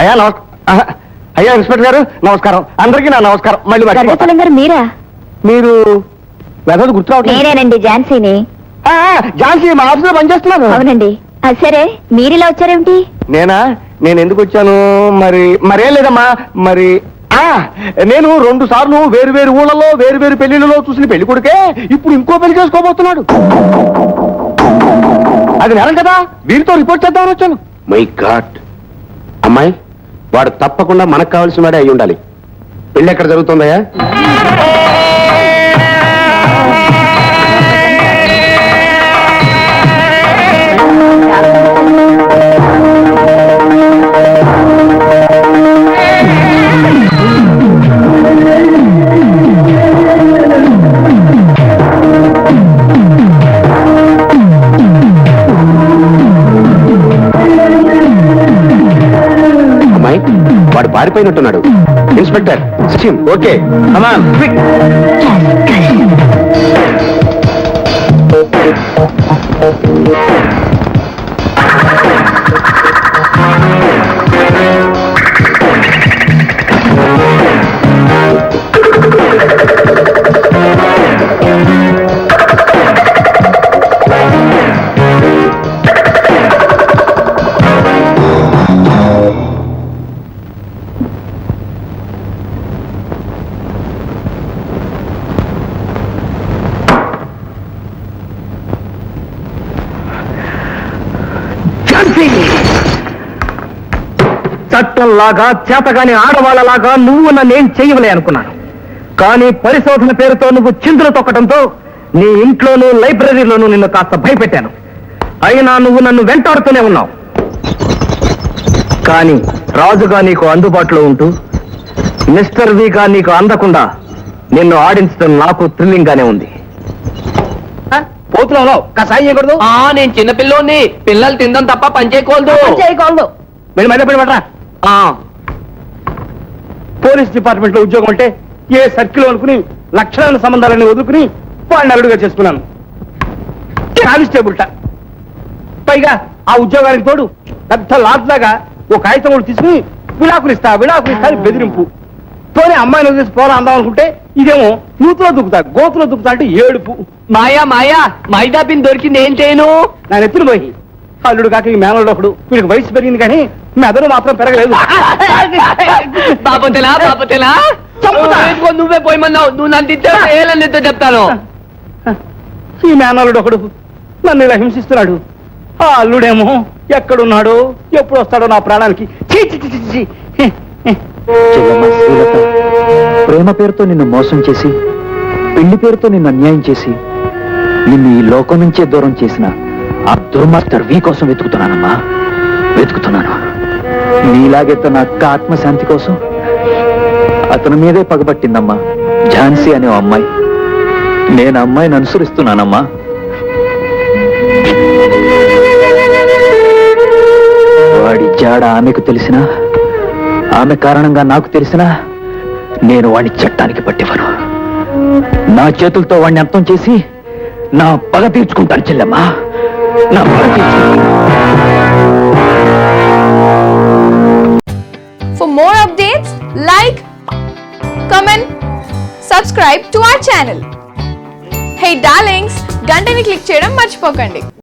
అయ్యా అయ్యా ఇన్స్పెక్టర్ గారు నమస్కారం. అందరికీ నా నమస్కారం. మళ్ళీ గర్గచలం గారు మీరా? మీరు వెదలు గుర్తురావట్లేదు. నేనేనండి ఝాన్సీని. ఝాన్సీ మా ఆఫీస్ లో పనిచేస్తున్నాను. అవునండి. సరే మీరిలా వచ్చారేమిటి? నేను ఎందుకు వచ్చాను మరేం లేదమ్మా. నేను 2 సార్లు వేరు వేరు ఊళ్ళలో వేరు వేరు పెళ్లిళ్ళలో చూసిన పెళ్లి కొడుకే ఇప్పుడు ఇంకో పెళ్లి చేసుకోబోతున్నాడు. అది నేరం కదా, వీరితో రిపోర్ట్ చేద్దామని వచ్చాను. మై గాడ్, అమ్మాయి వాడు తప్పకుండా మనకు కావాల్సిన వాడే అయి ఉండాలి. పెళ్లి ఎక్కడ జరుగుతుందయ్యా? వాడు పారిపోయినట్టున్నాడు. ఇన్స్పెక్టర్ సిమ్ ఓకే, కమాన్ క్విక్. చట్టంలాగా చేతగాని ఆడవాళ్ళలాగా నువ్వు నన్నేం చెయ్యవలే అనుకున్నాను. కానీ పరిశోధన పేరుతో నువ్వు చిందులు తొక్కడంతో నీ ఇంట్లోనూ లైబ్రరీలోనూ నిన్ను కాస్త భయపెట్టాను. అయినా నువ్వు నన్ను వెంటాడుతూనే ఉన్నావు. కానీ రాజుగా నీకు అందుబాటులో ఉంటూ మిస్టర్ విగా నీకు అందకుండా నిన్ను ఆడించడం నాకు థ్రిల్లింగ్ గానే ఉంది. పోతున్నావు కసాయి చేయకూడదు. నేను చిన్నపిల్లోని, పిల్లలు తిందాం తప్ప పని చేయకూడదు. మీరు మధ్య పడరా. పోలీస్ డిపార్ట్మెంట్ లో ఉద్యోగం అంటే ఏ సర్కిల్ అనుకుని లక్షణాల సంబంధాలని వదులుకుని వాడిని అల్లుడుగా చేసుకున్నాను. కానిస్టేబుల్ట. పైగా ఆ ఉద్యోగానికి తోడు పెద్ద లాట్లాగా ఒక కాగితం కూడా తీసుకుని విడాకులు ఇస్తా అని బెదిరింపు. తోనే అమ్మాయిని వదిలేసి పోరా అందాం అనుకుంటే ఇదేమో నూతులో దుక్కుతా గోతులో దుక్కుతా అంటే ఏడుపు. మాయా మైదా పిండి దొరికింది, ఏం చేయను? నా నెత్తులు పోయి అల్లుడు కాక ఈ మేనల్డ్ ఒకడు. వీడికి వయసు పెరిగింది కానీ మెదడు మాత్రం పెరగలేదు. బాపతేలా నువ్వే పోయమన్నావు. నువ్వు నన్ను తిట్టావు, చెప్తాను. ఈ మేనల్లుడు ఒకడు నన్ను ఇలా హింసిస్తున్నాడు. ఆ అల్లుడేమో ఎక్కడున్నాడో ఎప్పుడు వస్తాడో నా ప్రాణానికి. ప్రేమ పేరుతో నిన్ను మోసం చేసి, పెళ్లి పేరుతో నిన్ను అన్యాయం చేసి, నిన్ను ఈ లోకం నుంచే దూరం చేసిన ఆ దుర్మార్గర్ వీ కోసం వెతుకుతున్నానమ్మా, వెతుకుతున్నాను. నీలాగే తన అక్క ఆత్మశాంతి కోసం అతని మీదే పగబట్టిందమ్మా ఝాన్సీ అనే అమ్మాయి. నేను అమ్మాయిని అనుసరిస్తున్నానమ్మా. వాడి జాడ ఆమెకు తెలిసినా, ఆమె కారణంగా నాకు తెలిసినా నేను వాడిని చట్టానికి పట్టివ్వను. నా చేతులతో వాడిని అర్థం చేసి నా పగ తీర్చుకుంటాను చెల్లెమ్మా, నా పగ తీర్చుకుంటాను. For more updates, like, comment, subscribe to our channel. Hey darlings, గంటని click చేయడం మర్చిపోకండి.